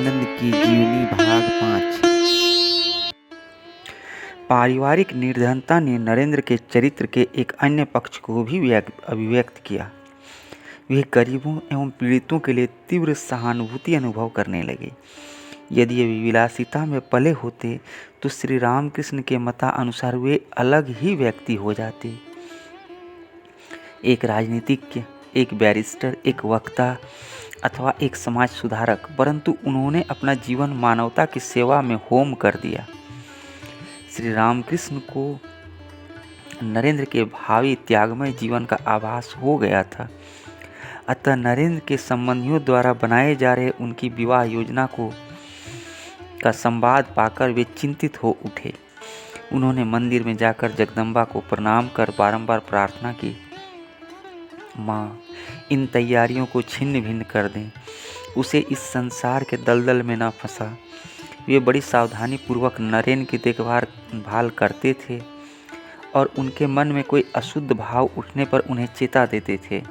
विवेकानंद की जीवनी भाग 5। पारिवारिक निर्धनता ने नरेंद्र के चरित्र के एक अन्य पक्ष को भी अभिव्यक्त किया। वे गरीबों एवं पीड़ितों के लिए तीव्र सहानुभूति अनुभव करने लगे। यदि वे विलासिता में पले होते तो श्री रामकृष्ण के मतानुसार वे अलग ही व्यक्ति हो जाते। एक राजनीतिज्ञ, एक बैरिस्टर, एक वक्ता अथवा एक समाज सुधारक, परंतु उन्होंने अपना जीवन मानवता की सेवा में होम कर दिया। श्री रामकृष्ण को नरेंद्र के भावी त्यागमय जीवन का आभास हो गया था। अतः नरेंद्र के संबंधियों द्वारा बनाए जा रहे उनकी विवाह योजना का संवाद पाकर वे चिंतित हो उठे। उन्होंने मंदिर में जाकर जगदम्बा को प्रणाम कर बारंबार प्रार्थना की, माँ, इन तैयारियों को छिन्न भिन्न कर दें, उसे इस संसार के दलदल में न फंसा। वे बड़ी सावधानी पूर्वक नरेंद्र की देखभाल करते थे और उनके मन में कोई अशुद्ध भाव उठने पर उन्हें चेता देते थे।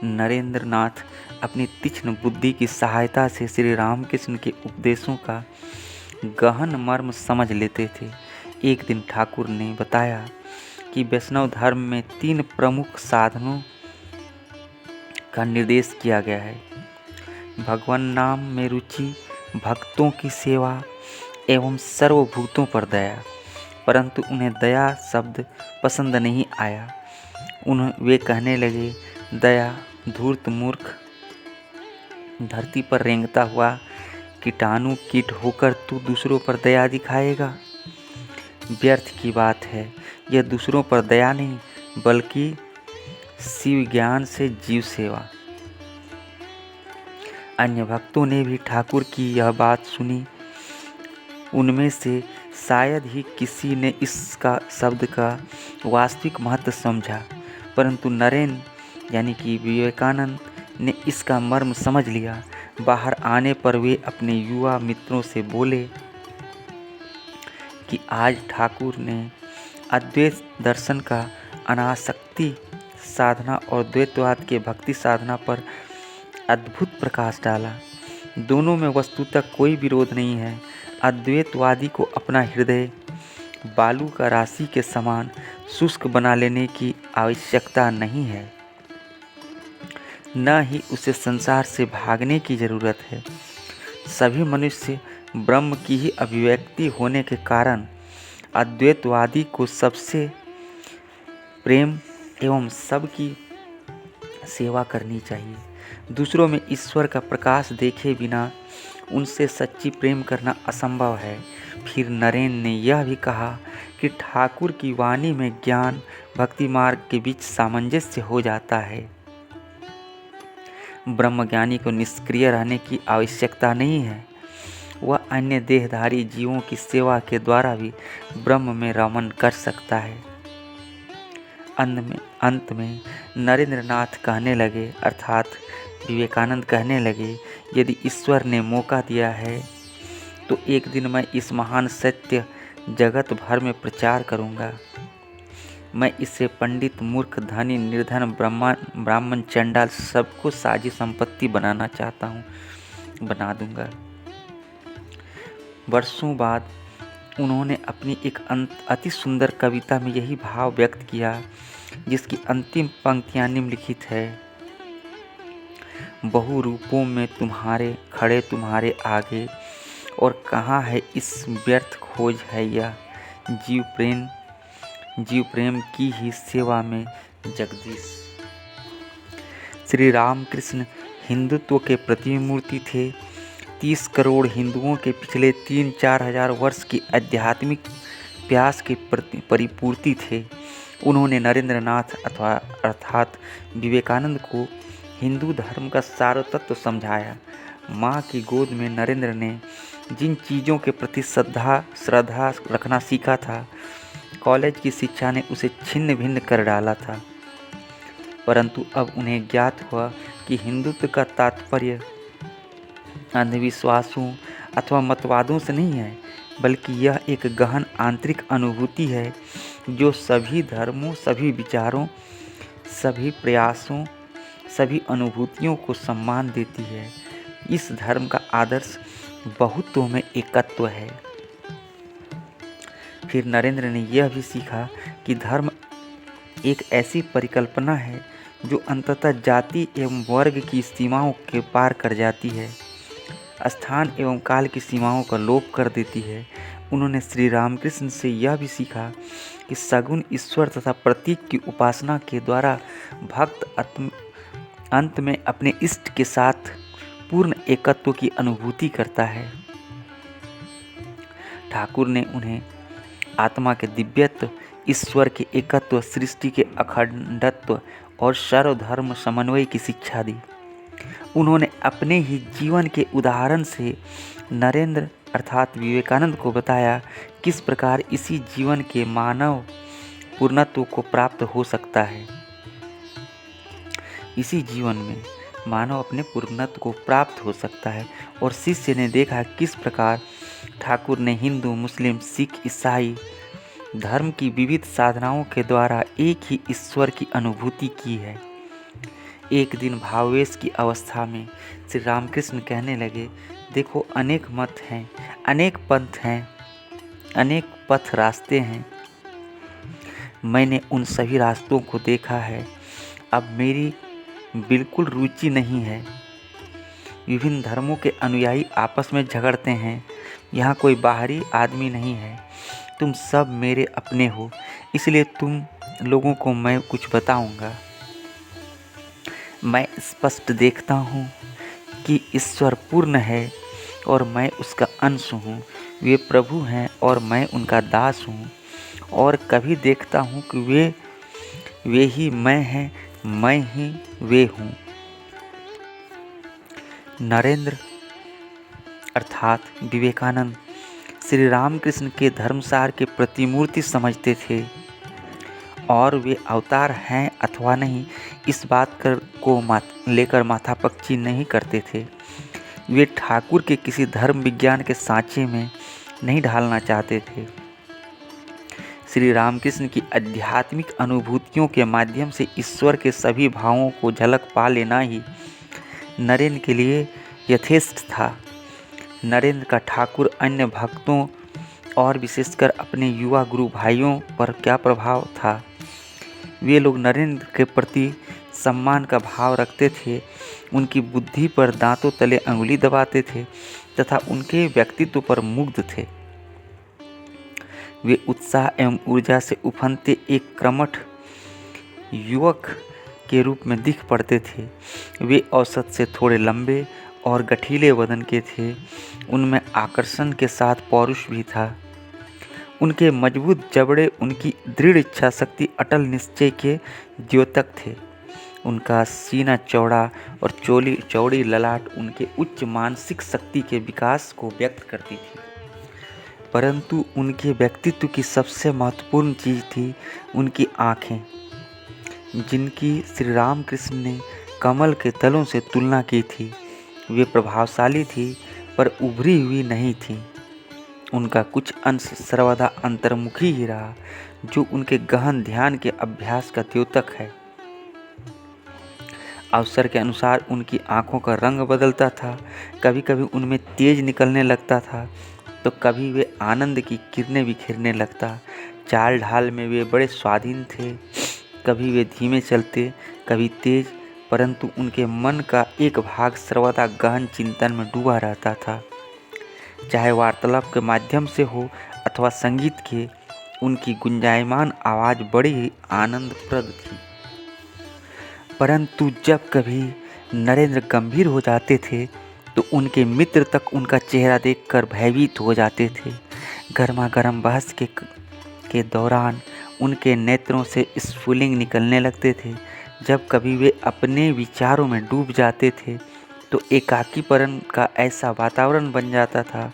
नरेंद्र नाथ अपनी तीक्ष्ण बुद्धि की सहायता से श्री रामकृष्ण के उपदेशों का गहन मर्म समझ लेते थे। एक दिन ठाकुर ने बताया कि वैष्णव धर्म में 3 प्रमुख साधनों का निर्देश किया गया है: भगवान नाम में रुचि, भक्तों की सेवा एवं सर्वभूतों पर दया। परंतु उन्हें दया शब्द पसंद नहीं आया। वे कहने लगे, दया धूर्त मूर्ख, धरती पर रेंगता हुआ कीटाणु कीट होकर तू दूसरों पर दया दिखाएगा। व्यर्थ की बात है, यह दूसरों पर दया नहीं बल्कि शिव ज्ञान से जीव सेवा। अन्य भक्तों ने भी ठाकुर की यह बात सुनी। उनमें से शायद ही किसी ने इसका शब्द का वास्तविक महत्व समझा, परंतु नरेंद्र यानी कि विवेकानंद ने इसका मर्म समझ लिया। बाहर आने पर वे अपने युवा मित्रों से बोले कि आज ठाकुर ने अद्वैत दर्शन का अनासक्ति साधना और द्वैतवाद के भक्ति साधना पर अद्भुत प्रकाश डाला। दोनों में वस्तुतः कोई विरोध नहीं है। अद्वैतवादी को अपना हृदय बालू का राशि के समान शुष्क बना लेने की आवश्यकता नहीं है, न ही उसे संसार से भागने की जरूरत है। सभी मनुष्य ब्रह्म की ही अभिव्यक्ति होने के कारण अद्वैतवादी को सबसे प्रेम एवं सबकी सेवा करनी चाहिए। दूसरों में ईश्वर का प्रकाश देखे बिना उनसे सच्ची प्रेम करना असंभव है। फिर नरेंद्र ने यह भी कहा कि ठाकुर की वाणी में ज्ञान भक्ति मार्ग के बीच सामंजस्य हो जाता है। ब्रह्मज्ञानी को निष्क्रिय रहने की आवश्यकता नहीं है। वह अन्य देहधारी जीवों की सेवा के द्वारा भी ब्रह्म में रमण कर सकता है। अंत में नरेंद्र नाथ कहने लगे, अर्थात विवेकानंद कहने लगे, यदि ईश्वर ने मौका दिया है तो एक दिन मैं इस महान सत्य जगत भर में प्रचार करूंगा। मैं इसे पंडित, मूर्ख, धनी, निर्धन, ब्राह्मण, चंडाल सबको साझी संपत्ति बनाना चाहता हूँ, बना दूंगा। वर्षों बाद उन्होंने अपनी एक अति सुंदर कविता में यही भाव व्यक्त किया, जिसकी अंतिम पंक्तियाँ निम्नलिखित है: बहु रूपों में तुम्हारे खड़े तुम्हारे आगे, और कहाँ है इस व्यर्थ खोज है यह, जीव प्रेम की ही सेवा में जगदीश। श्री रामकृष्ण हिंदुत्व के प्रतिमूर्ति थे। 30 करोड़ हिंदुओं के पिछले 3-4 हजार वर्ष की आध्यात्मिक प्यास की परिपूर्ति थे। उन्होंने नरेंद्र नाथ अर्थात विवेकानंद को हिंदू धर्म का सार तत्व समझाया। माँ की गोद में नरेंद्र ने जिन चीज़ों के प्रति श्रद्धा रखना सीखा था, कॉलेज की शिक्षा ने उसे छिन्न भिन्न कर डाला था। परंतु अब उन्हें ज्ञात हुआ कि हिंदुत्व का तात्पर्य अंधविश्वासों अथवा मतवादों से नहीं है, बल्कि यह एक गहन आंतरिक अनुभूति है जो सभी धर्मों, सभी विचारों, सभी प्रयासों, सभी अनुभूतियों को सम्मान देती है। इस धर्म का आदर्श बहुत्व में एकत्व है। फिर नरेंद्र ने यह भी सीखा कि धर्म एक ऐसी परिकल्पना है जो अंततः जाति एवं वर्ग की सीमाओं के पार कर जाती है, स्थान एवं काल की सीमाओं का लोप कर देती है। उन्होंने श्री रामकृष्ण से यह भी सीखा कि सगुण ईश्वर तथा प्रतीक की उपासना के द्वारा भक्त अंत में अपने इष्ट के साथ पूर्ण एकत्व की अनुभूति करता है। ठाकुर ने उन्हें आत्मा के दिव्यत्व, ईश्वर के एकत्व, सृष्टि के अखंडत्व और सर्वधर्म समन्वय की शिक्षा दी। उन्होंने अपने ही जीवन के उदाहरण से नरेंद्र अर्थात विवेकानंद को बताया किस प्रकार इसी जीवन के मानव पूर्णत्व को प्राप्त हो सकता है। इसी जीवन में मानव अपने पूर्णत्व को प्राप्त हो सकता है। और शिष्य ने देखा किस प्रकार ठाकुर ने हिंदू, मुस्लिम, सिख, ईसाई धर्म की विविध साधनाओं के द्वारा एक ही ईश्वर की अनुभूति की है। एक दिन भावावेश की अवस्था में श्री रामकृष्ण कहने लगे, देखो अनेक मत हैं, अनेक पंथ हैं, अनेक पथ रास्ते हैं। मैंने उन सभी रास्तों को देखा है। अब मेरी बिल्कुल रुचि नहीं है। विभिन्न धर्मों के अनुयायी आपस में झगड़ते हैं। यहाँ कोई बाहरी आदमी नहीं है। तुम सब मेरे अपने हो, इसलिए तुम लोगों को मैं कुछ बताऊंगा। मैं स्पष्ट देखता हूँ कि ईश्वर पूर्ण है और मैं उसका अंश हूँ। वे प्रभु हैं और मैं उनका दास हूँ। और कभी देखता हूँ कि वे ही मैं हैं, मैं ही वे हूँ। नरेंद्र अर्थात विवेकानंद श्री रामकृष्ण के धर्मसार के प्रतिमूर्ति समझते थे और वे अवतार हैं अथवा नहीं इस बात को लेकर माथापच्ची नहीं करते थे। वे ठाकुर के किसी धर्म विज्ञान के सांचे में नहीं ढालना चाहते थे। श्री रामकृष्ण की आध्यात्मिक अनुभूतियों के माध्यम से ईश्वर के सभी भावों को झलक पा लेना ही नरेंद्र के लिए यथेष्ट था। नरेंद्र का ठाकुर अन्य भक्तों और विशेषकर अपने युवा गुरु भाइयों पर क्या प्रभाव था। वे लोग नरेंद्र के प्रति सम्मान का भाव रखते थे, उनकी बुद्धि पर दांतों तले अंगुली दबाते थे तथा उनके व्यक्तित्व पर मुग्ध थे। वे उत्साह एवं ऊर्जा से उफनते एक कर्मठ युवक के रूप में दिख पड़ते थे। वे औसत से थोड़े लंबे और गठीले वजन के थे। उनमें आकर्षण के साथ पौरुष भी था। उनके मजबूत जबड़े उनकी दृढ़ इच्छा शक्ति, अटल निश्चय के द्योतक थे। उनका सीना चौड़ा और चौड़ी ललाट उनके उच्च मानसिक शक्ति के विकास को व्यक्त करती थी। परंतु उनके व्यक्तित्व की सबसे महत्वपूर्ण चीज़ थी उनकी आँखें, जिनकी श्री रामकृष्ण ने कमल के तलों से तुलना की थी। वे प्रभावशाली थी पर उभरी हुई नहीं थी। उनका कुछ अंश सर्वदा अंतर्मुखी ही रहा, जो उनके गहन ध्यान के अभ्यास का द्योतक है। अवसर के अनुसार उनकी आंखों का रंग बदलता था। कभी कभी उनमें तेज निकलने लगता था तो कभी वे आनंद की किरणें बिखेरने लगता। चाल ढाल में वे बड़े स्वाधीन थे। कभी वे धीमे चलते, कभी तेज, परंतु उनके मन का एक भाग सर्वदा गहन चिंतन में डूबा रहता था। चाहे वार्तालाप के माध्यम से हो अथवा संगीत के, उनकी गुंजायमान आवाज़ बड़ी ही आनंदप्रद थी। परंतु जब कभी नरेंद्र गंभीर हो जाते थे तो उनके मित्र तक उनका चेहरा देखकर भयभीत हो जाते थे। गर्मागर्म बहस के दौरान उनके नेत्रों से स्फुलिंग निकलने लगते थे। जब कभी वे अपने विचारों में डूब जाते थे तो एकाकीपन का ऐसा वातावरण बन जाता था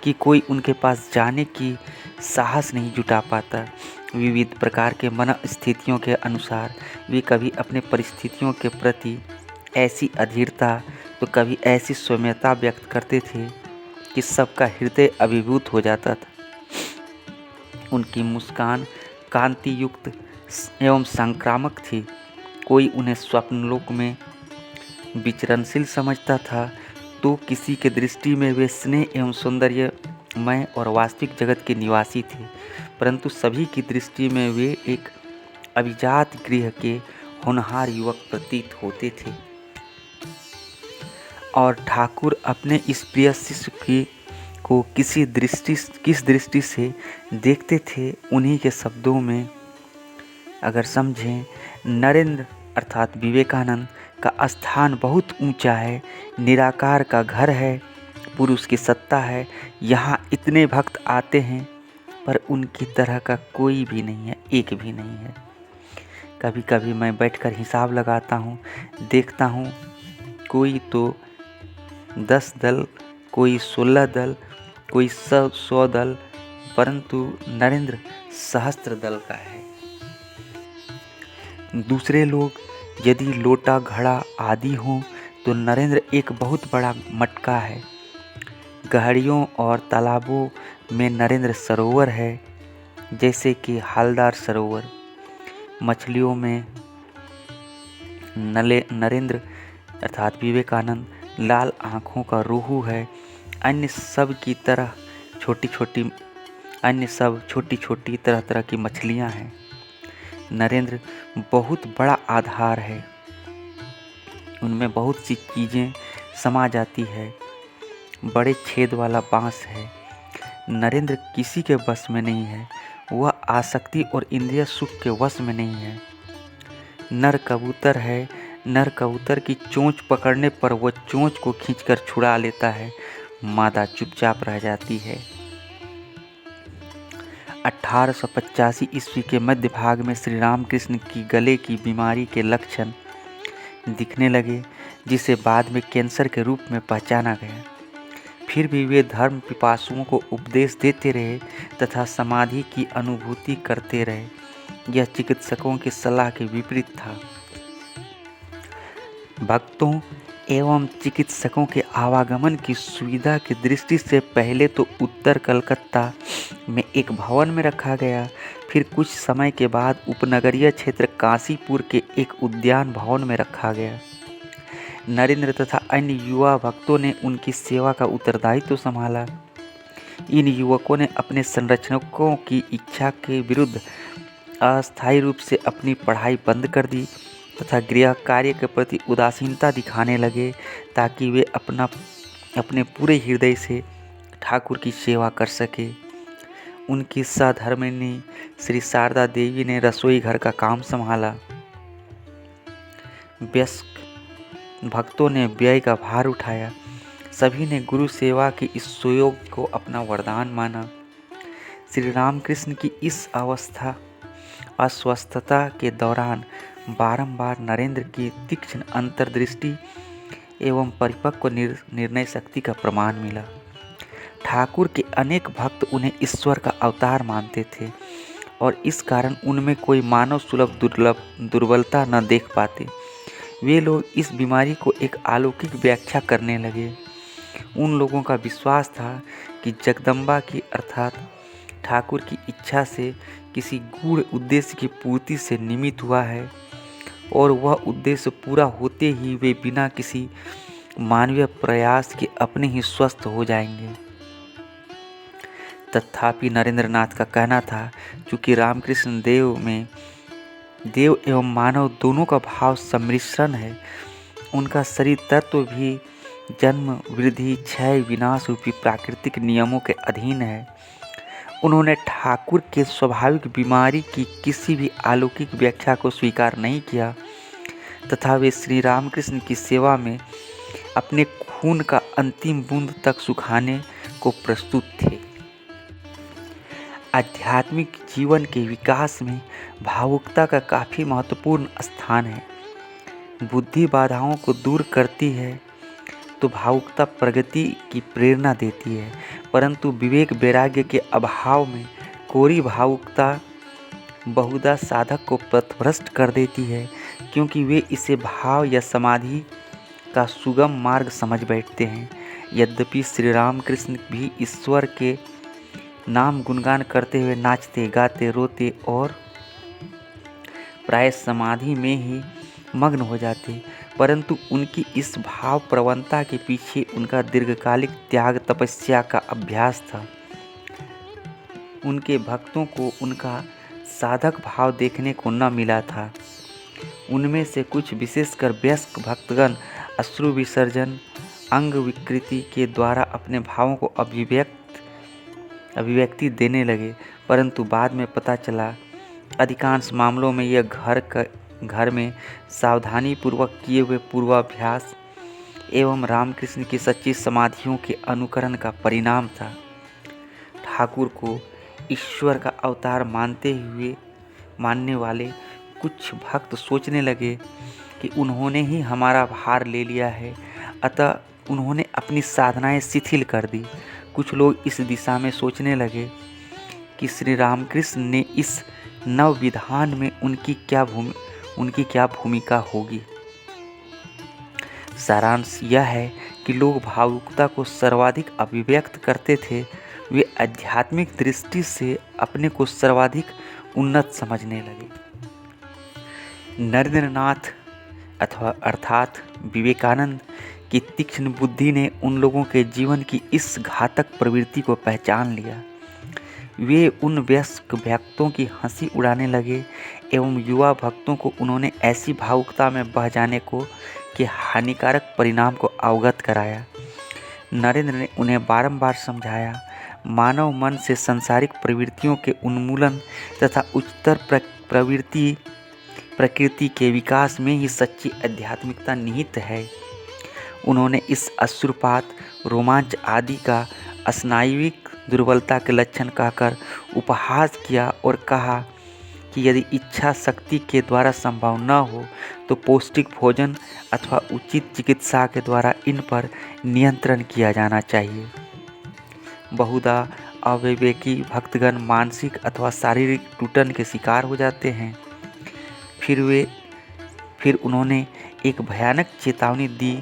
कि कोई उनके पास जाने की साहस नहीं जुटा पाता। विविध प्रकार के मन स्थितियों के अनुसार वे कभी अपने परिस्थितियों के प्रति ऐसी अधीरता तो कभी ऐसी सौम्यता व्यक्त करते थे कि सबका हृदय अभिभूत हो जाता था। उनकी मुस्कान कांति युक्त एवं संक्रामक थी। कोई उन्हें स्वप्नलोक में विचरणशील समझता था, तो किसी के दृष्टि में वे स्नेह एवं सौंदर्यमय और वास्तविक जगत के निवासी थे, परंतु सभी की दृष्टि में वे एक अभिजात गृह के होनहार युवक प्रतीत होते थे। और ठाकुर अपने इस प्रिय शिष्य को किस दृष्टि से देखते थे, उन्हीं के शब्दों में अगर समझें, नरेंद्र अर्थात विवेकानंद का स्थान बहुत ऊंचा है, निराकार का घर है, पुरुष की सत्ता है, यहाँ इतने भक्त आते हैं पर उनकी तरह का कोई भी नहीं है, एक भी नहीं है। कभी कभी मैं बैठकर हिसाब लगाता हूँ, देखता हूँ कोई तो 10 दल, कोई 16 दल, कोई 100 दल, परंतु नरेंद्र सहस्त्र दल का है। दूसरे लोग यदि लोटा घड़ा आदि हों तो नरेंद्र एक बहुत बड़ा मटका है। गहरियों और तालाबों में नरेंद्र सरोवर है, जैसे कि हालदार सरोवर। मछलियों में नरेंद्र अर्थात विवेकानंद लाल आँखों का रोहू है। अन्य सब छोटी छोटी तरह तरह की मछलियाँ हैं। नरेंद्र बहुत बड़ा आधार है, उनमें बहुत सी चीज़ें समा जाती है। बड़े छेद वाला बांस है। नरेंद्र किसी के वश में नहीं है, वह आसक्ति और इंद्रिय सुख के वश में नहीं है। नर कबूतर है, नर कबूतर की चोंच पकड़ने पर वह चोंच को खींचकर छुड़ा लेता है, मादा चुपचाप रह जाती है। 1885 ईस्वी के मध्य भाग में श्री रामकृष्ण की गले की बीमारी के लक्षण दिखने लगे, जिसे बाद में कैंसर के रूप में पहचाना गया। फिर भी वे धर्म पिपासुओं को उपदेश देते रहे तथा समाधि की अनुभूति करते रहे। यह चिकित्सकों की सलाह के विपरीत था। भक्तों एवं चिकित्सकों के आवागमन की सुविधा की दृष्टि से पहले तो उत्तर कलकत्ता में एक भवन में रखा गया, फिर कुछ समय के बाद उपनगरीय क्षेत्र काशीपुर के एक उद्यान भवन में रखा गया। नरेंद्र तथा अन्य युवा भक्तों ने उनकी सेवा का उत्तरदायित्व संभाला। इन युवकों ने अपने संरक्षकों की इच्छा के विरुद्ध अस्थायी रूप से अपनी पढ़ाई बंद कर दी तथा गृह कार्य के प्रति उदासीनता दिखाने लगे, ताकि वे अपने पूरे हृदय से ठाकुर की सेवा कर सके। उनकी सहधर्मिणी श्री शारदा देवी ने रसोई घर का काम संभाला। वयस्क भक्तों ने व्यय का भार उठाया। सभी ने गुरु सेवा के इस सुयोग को अपना वरदान माना। श्री रामकृष्ण की इस अस्वस्थता के दौरान बारंबार नरेंद्र की तीक्ष्ण अंतर्दृष्टि एवं परिपक्व निर्णय शक्ति का प्रमाण मिला। ठाकुर के अनेक भक्त उन्हें ईश्वर का अवतार मानते थे और इस कारण उनमें कोई मानव सुलभ दुर्बलता न देख पाते। वे लोग इस बीमारी को एक अलौकिक व्याख्या करने लगे। उन लोगों का विश्वास था कि जगदम्बा की अर्थात ठाकुर की इच्छा से किसी गूढ़ उद्देश्य की पूर्ति से निमित्त हुआ है और वह उद्देश्य पूरा होते ही वे बिना किसी मानवीय प्रयास के अपने ही स्वस्थ हो जाएंगे। तथापि नरेंद्रनाथ का कहना था, चूँकि रामकृष्ण देव में देव एवं मानव दोनों का भाव सम्मिश्रण है, उनका शरीर तत्व भी जन्म वृद्धि क्षय विनाश रूपी प्राकृतिक नियमों के अधीन है। उन्होंने ठाकुर के स्वाभाविक बीमारी की किसी भी अलौकिक व्याख्या को स्वीकार नहीं किया तथा वे श्री रामकृष्ण की सेवा में अपने खून का अंतिम बूंद तक सुखाने को प्रस्तुत थे। आध्यात्मिक जीवन के विकास में भावुकता का काफ़ी महत्वपूर्ण स्थान है। बुद्धि बाधाओं को दूर करती है तो भावुकता प्रगति की प्रेरणा देती है, परंतु विवेक वैराग्य के अभाव में कोरी भावुकता बहुधा साधक को पथभ्रष्ट कर देती है, क्योंकि वे इसे भाव या समाधि का सुगम मार्ग समझ बैठते हैं। यद्यपि श्री रामकृष्ण भी ईश्वर के नाम गुणगान करते हुए नाचते गाते रोते और प्राय समाधि में ही मग्न हो जाते, परंतु उनकी इस भाव प्रवणता के पीछे उनका दीर्घकालिक त्याग तपस्या का अभ्यास था। उनके भक्तों को उनका साधक भाव देखने को न मिला था। उनमें से कुछ, विशेषकर वयस्क भक्तगण, अश्रु विसर्जन, अंग विकृति के द्वारा अपने भावों को अभिव्यक्ति देने लगे, परंतु बाद में पता चला अधिकांश मामलों में यह घर में सावधानी पूर्वक किए हुए पूर्वाभ्यास एवं रामकृष्ण की सच्ची समाधियों के अनुकरण का परिणाम था। ठाकुर को ईश्वर का अवतार मानने वाले कुछ भक्त सोचने लगे कि उन्होंने ही हमारा भार ले लिया है, अतः उन्होंने अपनी साधनाएं शिथिल कर दी। कुछ लोग इस दिशा में सोचने लगे कि श्री रामकृष्ण ने इस नव विधान में उनकी क्या भूमिका होगी। सारांश यह है कि लोग भावुकता को सर्वाधिक अभिव्यक्त करते थे। वे आध्यात्मिक दृष्टि से अपने को सर्वाधिक उन्नत समझने लगे। नरेंद्रनाथ अर्थात विवेकानंद की तीक्ष्ण बुद्धि ने उन लोगों के जीवन की इस घातक प्रवृत्ति को पहचान लिया। वे उन वयस्क भक्तों की हंसी उड़ाने लगे एवं युवा भक्तों को उन्होंने ऐसी भावुकता में बह जाने के हानिकारक परिणाम को अवगत कराया। नरेंद्र ने उन्हें बारंबार समझाया, मानव मन से सांसारिक प्रवृत्तियों के उन्मूलन तथा उच्चतर प्रकृति के विकास में ही सच्ची आध्यात्मिकता निहित है। उन्होंने इस अश्रुपात, रोमांच आदि का स्नायुविक दुर्बलता के लक्षण कहकर उपहास किया और कहा कि यदि इच्छा शक्ति के द्वारा संभव न हो तो पौष्टिक भोजन अथवा उचित चिकित्सा के द्वारा इन पर नियंत्रण किया जाना चाहिए। बहुधा अविवेकी भक्तगण मानसिक अथवा शारीरिक टूटन के शिकार हो जाते हैं। फिर उन्होंने एक भयानक चेतावनी दी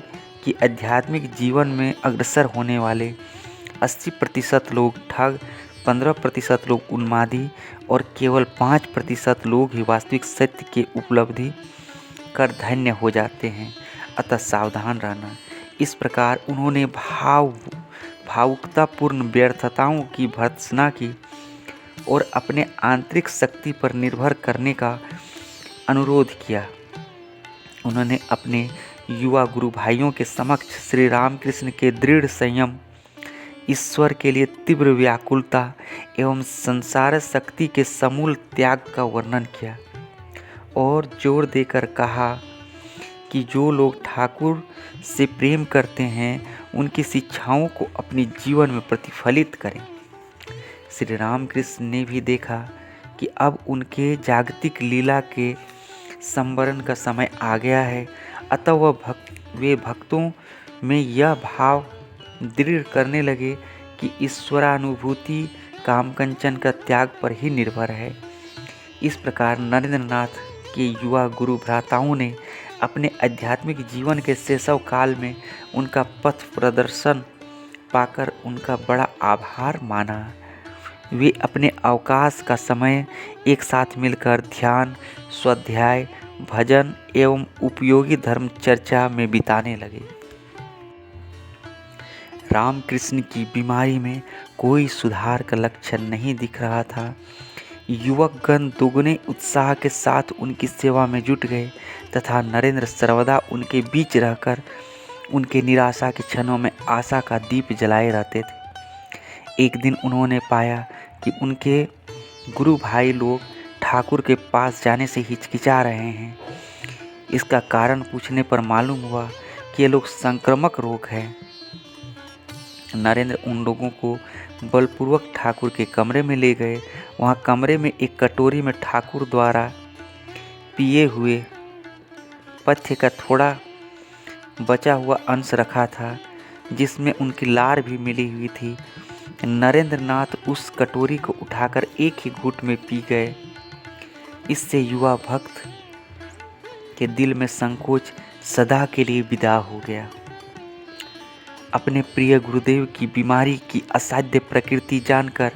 कि आध्यात्मिक जीवन में अग्रसर होने वाले 80% लोग ठग, 15% लोग उन्मादी और केवल 5% लोग ही वास्तविक सत्य की उपलब्धि कर धन्य हो जाते हैं। अतः सावधान रहना। इस प्रकार उन्होंने भावुकतापूर्ण व्यर्थताओं की भर्त्सना की और अपने आंतरिक शक्ति पर निर्भर करने का अनुरोध किया। उन्होंने अपने युवा गुरु भाइयों के समक्ष श्री रामकृष्ण के दृढ़ संयम, ईश्वर के लिए तीव्र व्याकुलता एवं संसार शक्ति के समूल त्याग का वर्णन किया और जोर देकर कहा कि जो लोग ठाकुर से प्रेम करते हैं उनकी शिक्षाओं को अपने जीवन में प्रतिफलित करें। श्री रामकृष्ण ने भी देखा कि अब उनके जागतिक लीला के संवरण का समय आ गया है, अतः वे भक्तों में यह भाव दृढ़ करने लगे कि ईश्वरानुभूति कामकंचन का त्याग पर ही निर्भर है। इस प्रकार नरेंद्रनाथ के युवा गुरु भ्राताओं ने अपने आध्यात्मिक जीवन के शैशव काल में उनका पथ प्रदर्शन पाकर उनका बड़ा आभार माना। वे अपने अवकाश का समय एक साथ मिलकर ध्यान, स्वाध्याय, भजन एवं उपयोगी धर्म चर्चा में बिताने लगे। रामकृष्ण की बीमारी में कोई सुधार का लक्षण नहीं दिख रहा था। युवकगण दोगुने उत्साह के साथ उनकी सेवा में जुट गए तथा नरेंद्र सर्वदा उनके बीच रहकर उनके निराशा के क्षणों में आशा का दीप जलाए रहते थे। एक दिन उन्होंने पाया कि उनके गुरु भाई लोग ठाकुर के पास जाने से हिचकिचा रहे हैं। इसका कारण पूछने पर मालूम हुआ कि ये लोग संक्रामक रोग है। नरेंद्र उन लोगों को बलपूर्वक ठाकुर के कमरे में ले गए। वहाँ कमरे में एक कटोरी में ठाकुर द्वारा पिए हुए पथ्य का थोड़ा बचा हुआ अंश रखा था, जिसमें उनकी लार भी मिली हुई थी। नरेंद्रनाथ उस कटोरी को उठाकर एक ही घूंट में पी गए। इससे युवा भक्त के दिल में संकोच सदा के लिए विदा हो गया। अपने प्रिय गुरुदेव की बीमारी की असाध्य प्रकृति जानकर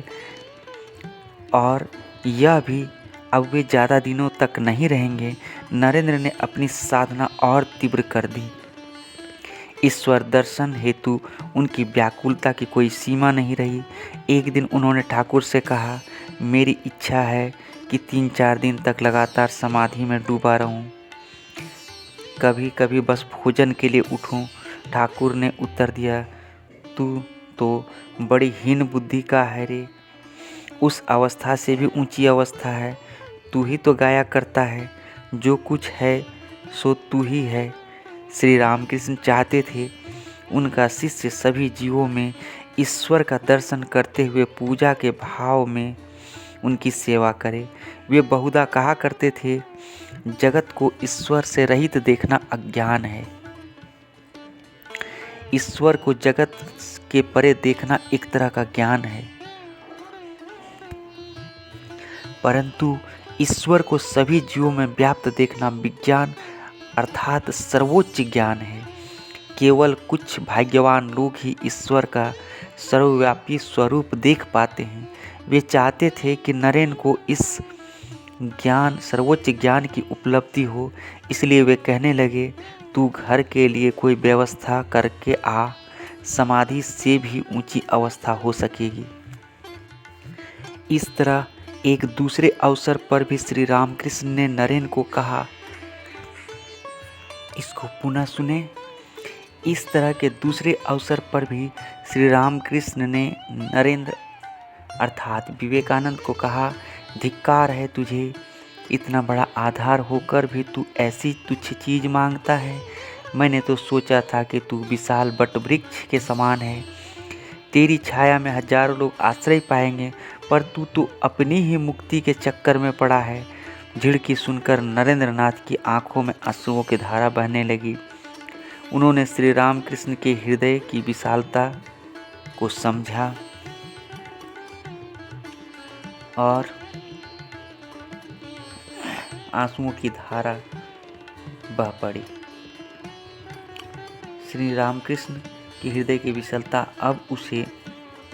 और यह भी अब वे ज़्यादा दिनों तक नहीं रहेंगे। नरेंद्र ने अपनी साधना और तीव्र कर दी। ईश्वर दर्शन हेतु उनकी व्याकुलता की कोई सीमा नहीं रही। एक दिन उन्होंने ठाकुर से कहा, मेरी इच्छा है कि 3-4 दिन तक लगातार समाधि में डूबा रहूं। कभी कभी बस भोजन के लिए उठूं। ठाकुर ने उत्तर दिया, तू तो बड़ी हीन बुद्धि का है रे। उस अवस्था से भी ऊंची अवस्था है। तू ही तो गाया करता है, जो कुछ है सो तू ही है। श्री रामकृष्ण चाहते थे उनका शिष्य सभी जीवों में ईश्वर का दर्शन करते हुए पूजा के भाव में उनकी सेवा करे। वे बहुधा कहा करते थे, जगत को ईश्वर से रहित देखना अज्ञान है। ईश्वर को जगत के परे देखना एक तरह का ज्ञान है, परंतु ईश्वर को सभी जीवों में व्याप्त देखना विज्ञान अर्थात सर्वोच्च ज्ञान है। केवल कुछ भाग्यवान लोग ही ईश्वर का सर्वव्यापी स्वरूप देख पाते हैं। वे चाहते थे कि नरेन को इस ज्ञान सर्वोच्च ज्ञान की उपलब्धि हो, इसलिए वे कहने लगे, तू घर के लिए कोई व्यवस्था करके आ, समाधि से भी ऊंची अवस्था हो सकेगी। इस तरह एक दूसरे अवसर पर भी श्री रामकृष्ण ने नरेन को कहा, इसको पुनः सुने। इस तरह के दूसरे अवसर पर भी श्री रामकृष्ण ने नरेंद्र अर्थात विवेकानंद को कहा, धिक्कार है तुझे, इतना बड़ा आधार होकर भी तू ऐसी तुच्छ चीज मांगता है। मैंने तो सोचा था कि तू विशाल वटवृक्ष के समान है, तेरी छाया में हजारों लोग आश्रय पाएंगे, पर तू तो अपनी ही मुक्ति के चक्कर में पड़ा है। झिड़की सुनकर नरेंद्र नाथ की आंखों में आंसुओं की धारा बहने लगी। उन्होंने श्री रामकृष्ण के हृदय की विशालता को समझा और आंसुओं की धारा बह पड़ी। श्री रामकृष्ण की हृदय की विशालता अब उसे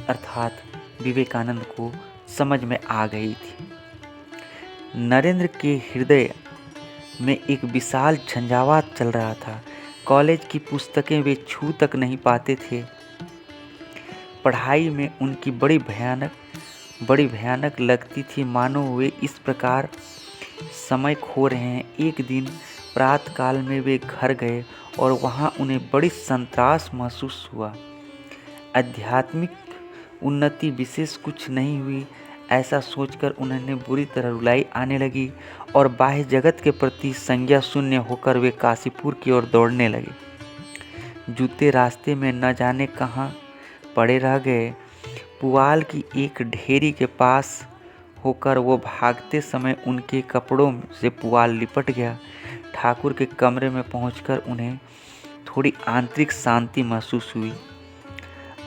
अर्थात विवेकानंद को समझ में आ गई थी। नरेंद्र के हृदय में एक विशाल झंझावात चल रहा था। कॉलेज की पुस्तकें वे छू तक नहीं पाते थे। पढ़ाई में उनकी बड़ी भयानक लगती थी, मानो वे इस प्रकार समय खो रहे हैं। एक दिन प्रातःकाल में वे घर गए और वहाँ उन्हें बड़ी संत्रास महसूस हुआ। आध्यात्मिक उन्नति विशेष कुछ नहीं हुई, ऐसा सोचकर उन्हें बुरी तरह रुलाई आने लगी और बाह्य जगत के प्रति संज्ञा शून्य होकर वे काशीपुर की ओर दौड़ने लगे। जूते रास्ते में न जाने कहाँ पड़े रह गए। पुआल की एक ढेरी के पास होकर वो भागते समय उनके कपड़ों से पुआल लिपट गया। ठाकुर के कमरे में पहुंचकर उन्हें थोड़ी आंतरिक शांति महसूस हुई।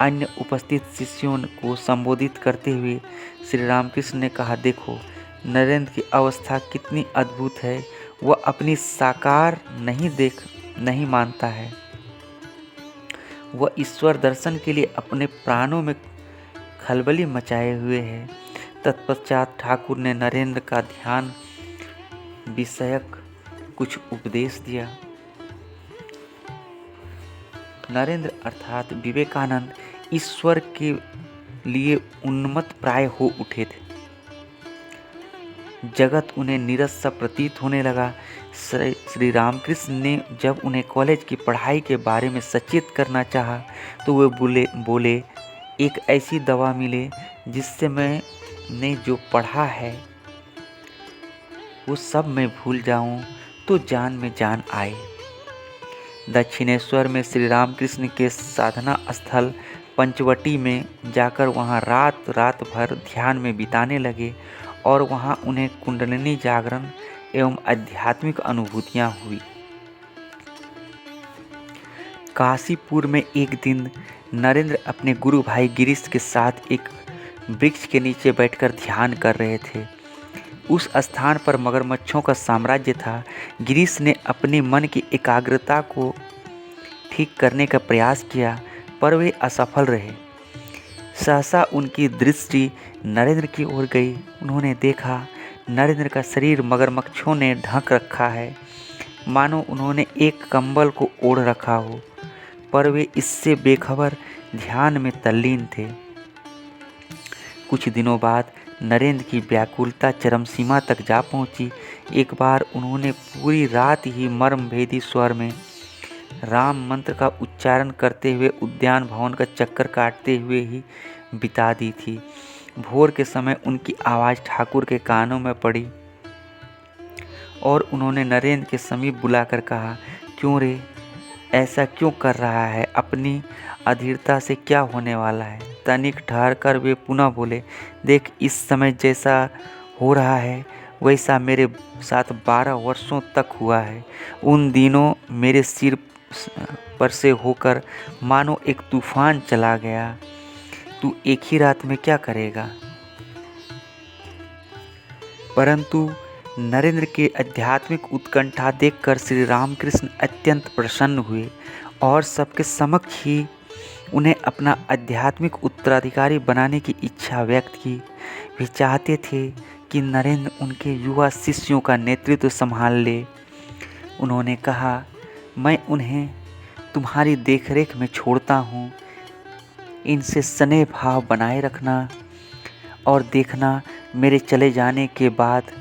अन्य उपस्थित शिष्यों को संबोधित करते हुए श्री रामकृष्ण ने कहा, देखो नरेंद्र की अवस्था कितनी अद्भुत है। वह अपनी साकार नहीं मानता है। वह ईश्वर दर्शन के लिए अपने प्राणों में खलबली मचाए हुए है। तत्पश्चात ठाकुर ने नरेंद्र का ध्यान विषयक कुछ उपदेश दिया। नरेंद्र अर्थात विवेकानंद ईश्वर के लिए उन्मत्त प्राय हो उठे थे। जगत उन्हें नीरस सा प्रतीत होने लगा। श्री रामकृष्ण ने जब उन्हें कॉलेज की पढ़ाई के बारे में सचेत करना चाहा तो वे बोले एक ऐसी दवा मिले जिससे मैंने जो पढ़ा है वो सब मैं भूल जाऊं तो जान में जान आए। दक्षिणेश्वर में श्री रामकृष्ण के साधना स्थल पंचवटी में जाकर वहाँ रात भर ध्यान में बिताने लगे और वहाँ उन्हें कुंडलिनी जागरण एवं आध्यात्मिक अनुभूतियाँ हुई। काशीपुर में एक दिन नरेंद्र अपने गुरु भाई गिरीश के साथ एक वृक्ष के नीचे बैठकर ध्यान कर रहे थे। उस स्थान पर मगरमच्छों का साम्राज्य था। गिरीश ने अपने मन की एकाग्रता को ठीक करने का प्रयास किया, पर वे असफल रहे। सहसा उनकी दृष्टि नरेंद्र की ओर गई। उन्होंने देखा नरेंद्र का शरीर मगरमच्छों ने ढक रखा है, मानो उन्होंने एक कंबल को ओढ़ रखा हो, पर वे इससे बेखबर ध्यान में तल्लीन थे। कुछ दिनों बाद नरेंद्र की व्याकुलता चरम सीमा तक जा पहुंची। एक बार उन्होंने पूरी रात ही मर्मभेदी स्वर में राम मंत्र का उच्चारण करते हुए उद्यान भवन का चक्कर काटते हुए ही बिता दी थी। भोर के समय उनकी आवाज़ ठाकुर के कानों में पड़ी और उन्होंने नरेंद्र के समीप बुलाकर कहा, क्यों रे, ऐसा क्यों कर रहा है? अपनी अधीरता से क्या होने वाला है? तनिक ठहर कर वे पुनः बोले, देख, इस समय जैसा हो रहा है वैसा मेरे साथ 12 वर्षों तक हुआ है। उन दिनों मेरे सिर पर से होकर मानो एक तूफान चला गया। तू एक ही रात में क्या करेगा? परंतु नरेंद्र के आध्यात्मिक उत्कंठा देखकर श्री रामकृष्ण अत्यंत प्रसन्न हुए और सबके समक्ष ही उन्हें अपना आध्यात्मिक उत्तराधिकारी बनाने की इच्छा व्यक्त की। वे चाहते थे कि नरेंद्र उनके युवा शिष्यों का नेतृत्व संभाल ले। उन्होंने कहा, मैं उन्हें तुम्हारी देखरेख में छोड़ता हूँ। इनसे स्नेह भाव बनाए रखना और देखना, मेरे चले जाने के बाद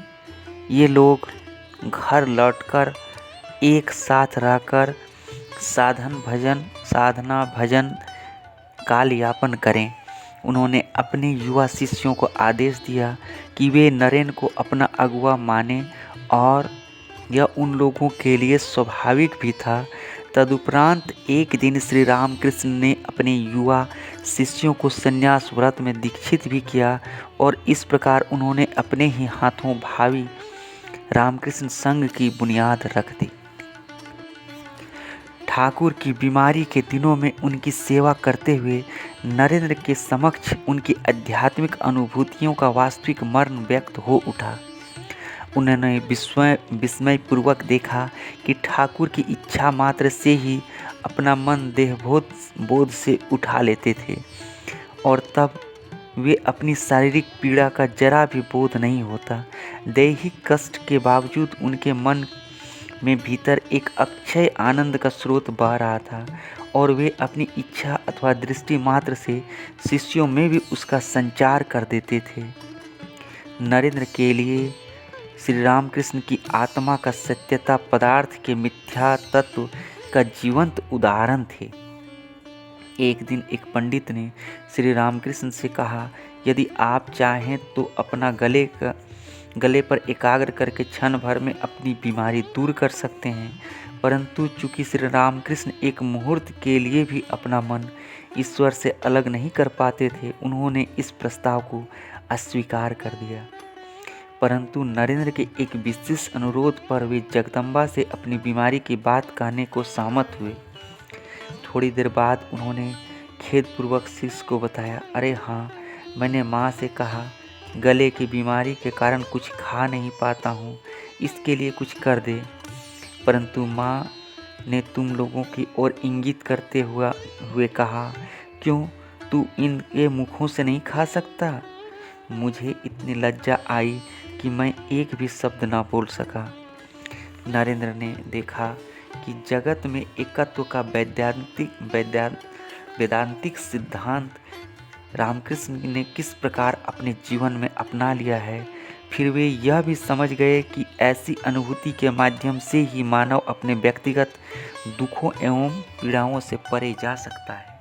ये लोग घर लौटकर एक साथ रहकर साधना भजन काल यापन करें। उन्होंने अपने युवा शिष्यों को आदेश दिया कि वे नरेंद्र को अपना अगुआ माने और यह उन लोगों के लिए स्वाभाविक भी था। तदुपरांत एक दिन श्री रामकृष्ण ने अपने युवा शिष्यों को संन्यास व्रत में दीक्षित भी किया और इस प्रकार उन्होंने अपने ही हाथों भावी रामकृष्ण संघ की बुनियाद रख दी। ठाकुर की बीमारी के दिनों में उनकी सेवा करते हुए नरेंद्र के समक्ष उनकी आध्यात्मिक अनुभूतियों का वास्तविक मर्म व्यक्त हो उठा। उन्होंने विस्मयपूर्वक देखा कि ठाकुर की इच्छा मात्र से ही अपना मन देहबोध से उठा लेते थे और तब वे अपनी शारीरिक पीड़ा का जरा भी बोध नहीं होता। दैहिक कष्ट के बावजूद उनके मन में भीतर एक अक्षय आनंद का स्रोत बह रहा था और वे अपनी इच्छा अथवा दृष्टि मात्र से शिष्यों में भी उसका संचार कर देते थे। नरेंद्र के लिए श्री रामकृष्ण की आत्मा का सत्यता पदार्थ के मिथ्या तत्व का जीवंत उदाहरण थे। एक दिन एक पंडित ने श्री रामकृष्ण से कहा, यदि आप चाहें तो अपना गले पर एकाग्र करके क्षण भर में अपनी बीमारी दूर कर सकते हैं। परंतु चूंकि श्री रामकृष्ण एक मुहूर्त के लिए भी अपना मन ईश्वर से अलग नहीं कर पाते थे, उन्होंने इस प्रस्ताव को अस्वीकार कर दिया। परंतु नरेंद्र के एक विशेष अनुरोध पर वे जगदम्बा से अपनी बीमारी की बात कहने को सहमत हुए। थोड़ी देर बाद उन्होंने खेदपूर्वक शिष्य को बताया, अरे हाँ, मैंने माँ से कहा, गले की बीमारी के कारण कुछ खा नहीं पाता हूँ, इसके लिए कुछ कर दे। परंतु माँ ने तुम लोगों की ओर इंगित करते हुए कहा, क्यों, तू इनके मुखों से नहीं खा सकता? मुझे इतनी लज्जा आई कि मैं एक भी शब्द ना बोल सका। नरेंद्र ने देखा कि जगत में एकत्व का वेदांतिक सिद्धांत रामकृष्ण ने किस प्रकार अपने जीवन में अपना लिया है। फिर वे यह भी समझ गए कि ऐसी अनुभूति के माध्यम से ही मानव अपने व्यक्तिगत दुखों एवं पीड़ाओं से परे जा सकता है।